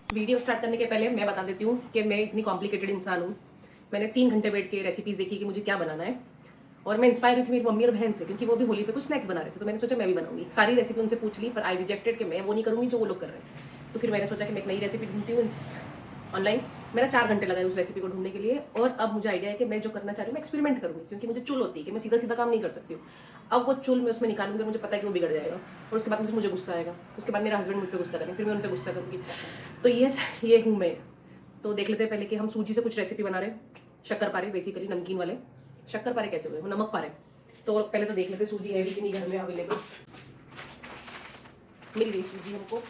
Video start करने के पहले मैं बता देती हूँ कि मैं इतनी कॉम्प्लिकेटेड इंसान हूँ। मैंने 3 घंटे बैठ के रेसिपीज़ देखी कि मुझे क्या बनाना है, और मैं इंस्पायर हुई थी मेरी मम्मी और बहन से, क्योंकि वो भी होली पे कुछ स्नैक्स बना रहे थे, तो मैंने सोचा मैं भी बनाऊंगी। सारी रेसिपी उनसे पूछ ली, पर आई रिजेक्टेड कि मैं वो नहीं करूँगी जो वो लोग कर रहे हैं। तो फिर मैंने सोचा कि मैं एक नई रेसिपी ढूंढती हूँ ऑनलाइन। मेरा 4 घंटे लगा उस रेसिपी को ढूंढने के लिए, और अब मुझे आइडिया है कि मैं जो करना चाह रही हूँ मैं एक्सपेरिमेंट करूँगी, क्योंकि मुझे चुल होती है कि मैं सीधा सीधा काम नहीं कर सकती हूँ। अब वो चुल मैं उसमें निकालूंगी, मुझे पता है कि वो बिगड़ जाएगा, और उसके बाद मुझे गुस्सा आएगा, उसके बाद मेरा हस्बैंड मुझ पर गुस्सा करेंगे, फिर मैं उन पर गुस्सा करूँगी। तो ये हूँ मैं। तो देख लेते हैं पहले कि हम सूजी से कुछ रेसिपी बना रहे हैं। शक्कर पारे, बेसिकली नमकीन वाले शक्कर पारे कैसे हुए, वो नमक पारे। तो पहले तो देख लेते हैं सूजी है भी कि नहीं घर में अवेलेबल। मिल गई सूजी हमको।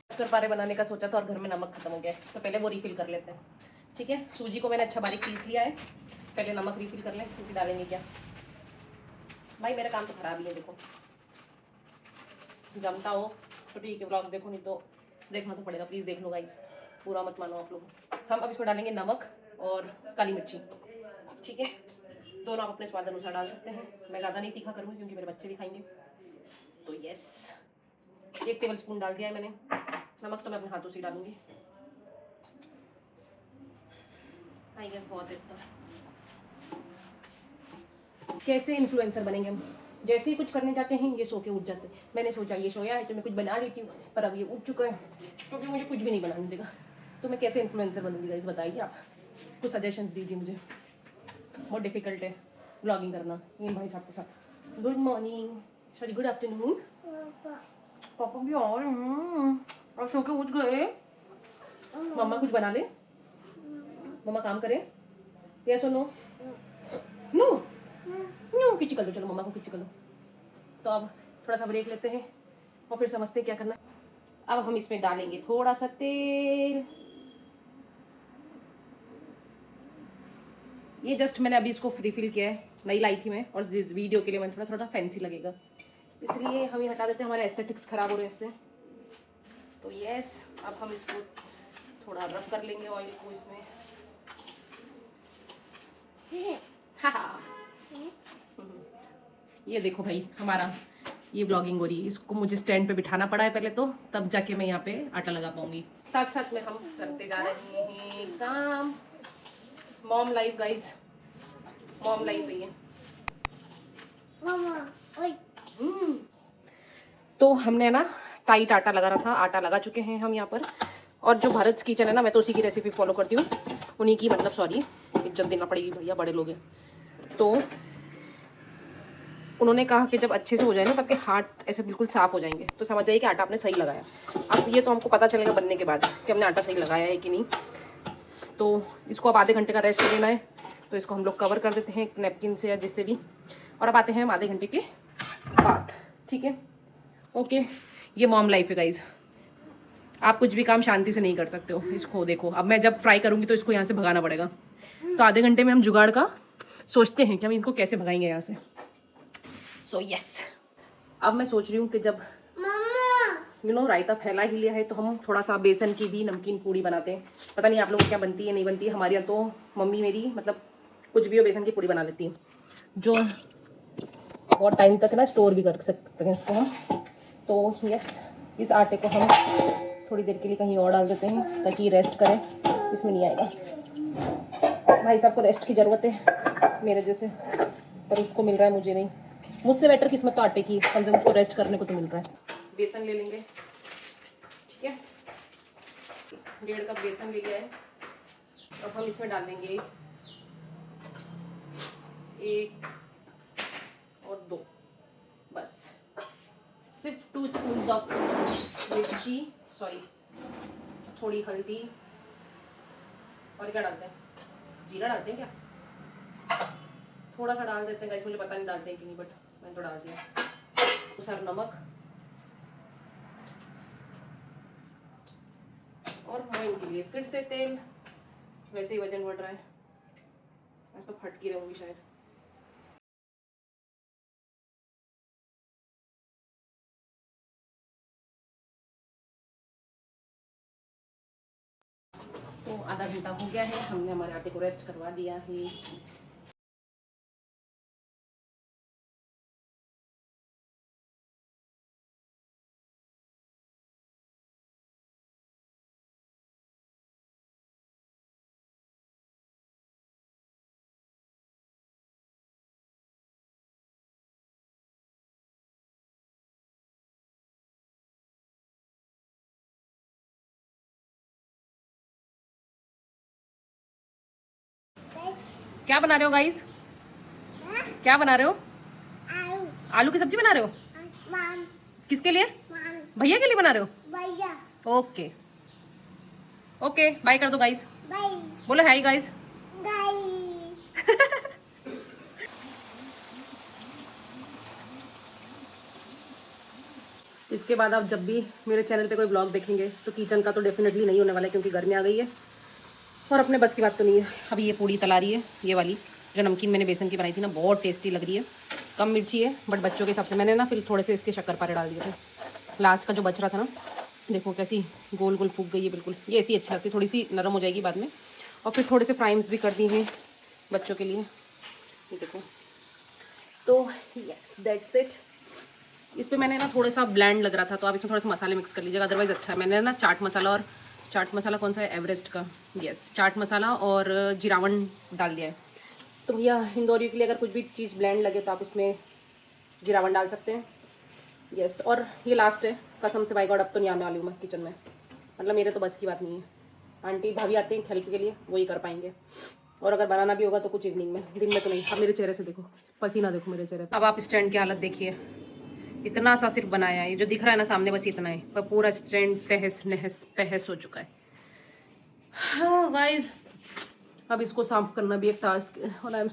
शक्कर पारे बनाने का सोचा था और घर में नमक खत्म हो गया है, तो पहले वो रिफिल कर लेते हैं। ठीक है, सूजी को मैंने अच्छा बारीक पीस लिया है। पहले नमक रिफिल कर लें, क्योंकि डालेंगे क्या। भाई मेरा काम तो खराब ही है, देखो जमता हो तो ठीक है, ब्लॉग देखो, नहीं तो देखना तो पड़ेगा। प्लीज़ देख लो गाइस, पूरा मत मानो आप लोग। हम अब इसमें डालेंगे नमक और काली मिर्ची। ठीक है, दोनों आप अपने स्वाद अनुसार डाल सकते हैं। मैं ज़्यादा नहीं तीखा करूँगी क्योंकि मेरे बच्चे भी खाएंगे। तो यस, 1 टेबल स्पून डाल दिया है मैंने। नमक तो मैं अपने हाथों से ही डालूंगी। आई गेस बहुत है इतना। कैसे इन्फ्लुएंसर बनेंगे हम। जैसे ही कुछ करने जाते हैं ये सो के उठ जाते हैं। मैंने सोचा ये सोया है तो मैं कुछ बना लेती हूँ, पर अब ये उठ चुका है, क्योंकि मुझे कुछ भी नहीं बनाने देगा। तो मैं कैसे इन्फ्लुएंसर बनूंगी गाइस, बताइए आप। कुछ सजेशंस दीजिए मुझे। बहुत डिफिकल्ट है ब्लॉगिंग करना इन भाई साहब के साथ। Good morning, sorry good afternoon. पापा भी आ रहे हैं और सो के उठ गए। मम्मा कुछ बना ले, मम्मा काम करे। यस और नो? नो नो, किची कर दो, चलो मम्मा को किची कर दो। तो अब थोड़ा सा ब्रेक लेते हैं और फिर समझते हैं क्या करना है। अब हम इसमें डालेंगे थोड़ा सा तेल। ये जस्ट मैंने अभी इसको रिफिल किया है, नई लाई थी मैं, और जिस वीडियो के लिए मैंने थोड़ा थोड़ा फैंसी लगेगा, इसलिए हम ये हटा देते हैं, हमारे एस्थेटिक्स खराब हो रहे हैं इससे। तो यस, अब हम इसको थोड़ा रब कर लेंगे ऑयल को इसमें। ये देखो भाई, हमारा ये ब्लॉगिंग हो रही है। इसको मुझे स्टैंड पे बिठाना पड़ा है पहले, तो तब जाके मैं यहाँ पे आटा लगा पाऊंगी। साथ साथ में हम करते जा रहे हैं काम। Mom life guys, mom life है ये। तो हमने ना टाइट आटा लगा रहा था, आटा लगा चुके हैं हम यहाँ पर। और जो भारत किचन है ना, मैं तो उसी की रेसिपी फॉलो करती हूँ, उन्हीं की, मतलब सॉरी इज्जत देना पड़ेगी भैया, बड़े लोग हैं। तो उन्होंने कहा कि जब अच्छे से हो जाए ना, तब के हाथ ऐसे बिल्कुल साफ हो जाएंगे, तो समझ जाइए कि आटा आपने सही लगाया। अब ये तो हमको पता चलेगा बनने के बाद कि हमने आटा सही लगाया है कि नहीं। तो इसको अब आधे घंटे का रेस्ट देना है, तो इसको हम लोग कवर कर देते हैं नैपकिन से या जिससे भी। और अब आते हैं हम आधे घंटे के बाद। ठीक है, ओके। ये मॉम लाइफ है गाइज, आप कुछ भी काम शांति से नहीं कर सकते हो। इसको देखो, अब मैं जब फ्राई करूँगी तो इसको यहाँ से भगाना पड़ेगा। तो आधे घंटे में हम जुगाड़ का सोचते हैं कि हम इनको कैसे भगाएंगे यहाँ से। सो यस, अब मैं सोच रही हूँ कि जब रायता फैला ही लिया है, तो हम थोड़ा सा बेसन की भी नमकीन पूड़ी बनाते हैं। पता नहीं आप लोगों को क्या बनती है नहीं बनती है, हमारे यहाँ तो मम्मी मेरी, मतलब कुछ भी हो बेसन की पूड़ी बना लेती है, जो बहुत टाइम तक ना स्टोर भी कर सकते हैं इसको हम। तो यस, इस आटे को हम थोड़ी देर के लिए कहीं और डाल देते हैं ताकि रेस्ट करें, इसमें नहीं आएगा। भाई साहब को रेस्ट की ज़रूरत है मेरे जैसे, पर उसको मिल रहा है, मुझे नहीं। मुझसे बेटर किस्मत तो आटे की, कम से कम उसको रेस्ट करने को तो मिल रहा है। बेसन ले लेंगे, ठीक है, 1.5 कप बेसन ले लिया है। अब हम इसमें डाल देंगे 1 और 2, बस सिर्फ 2 स्पून ऑफ मिर्ची, सॉरी थोड़ी हल्दी, और क्या डालते हैं, जीरा डालते हैं क्या, थोड़ा सा डाल देते हैं गाइस, मुझे पता नहीं डालते हैं कि नहीं, बट मैंने तो डाल दिया। सर नमक, और मोइन के लिए फिर से तेल। वैसे ही वजन बढ़ रहा है, मैं तो फटकी रहूंगी शायद। तो आधा घंटा हो गया है, हमने हमारे आटे को रेस्ट करवा दिया है। क्या बना रहे हो गाइस? क्या बना रहे हो? आलू की सब्जी बना रहे हो? किसके लिए? भैया के लिए बना रहे हो? भैया। ओके ओके, बाय कर दो गाइस। बाय बोलो, हाय गाइस। इसके बाद आप जब भी मेरे चैनल पे कोई ब्लॉग देखेंगे तो किचन का तो डेफिनेटली नहीं होने वाला है, क्योंकि गर्मी आ गई है और अपने बस की बात तो नहीं है। अभी ये पूड़ी तला रही है, ये वाली जो नमकीन मैंने बेसन की बनाई थी ना, बहुत टेस्टी लग रही है। कम मिर्ची है बट बच्चों के हिसाब से मैंने ना फिर थोड़े से इसके शक्करपारे डाल दिए थे। लास्ट का जो बच रहा था ना, देखो कैसी गोल गोल फूक गई है बिल्कुल। ये ऐसी अच्छी लगती है, थोड़ी सी नरम हो जाएगी बाद में। और फिर थोड़े से फ्राइम्स भी कर दी हैं बच्चों के लिए, ये देखो। तो यस दैट्स इट। इस पे मैंने ना थोड़ा सा ब्लैंड लग रहा था, तो आप इसमें थोड़े से मसाले मिक्स कर लीजिएगा, अदरवाइज़ अच्छा है। मैंने ना चाट मसाला, और चाट मसाला कौन सा है, एवरेस्ट का, यस चाट मसाला और जीरावन डाल दिया है। तो भैया इंदौरी के लिए अगर कुछ भी चीज़ ब्लैंड लगे तो आप उसमें जीरावन डाल सकते हैं। यस, और ये लास्ट है, कसम से बाय गॉड अब तो नहीं आने वाली हूँ मैं किचन में, मतलब मेरे तो बस की बात नहीं है। आंटी भाभी आते हैं हेल्प के लिए, वही कर पाएंगे। और अगर बनाना भी होगा तो कुछ इवनिंग में, दिन में तो नहीं। अब मेरे चेहरे से देखो, पसीना देखो मेरे चेहरे पे। अब आप स्टैंड की हालत देखिए, इतना सा सिर्फ बनाया है, ये जो दिख रहा है ना सामने बस इतना है, पर पूरा स्टैंड तहस नहस पहस हो चुका है। हाँ गाइज, अब इसको साफ करना भी एक टास्क है और आई एम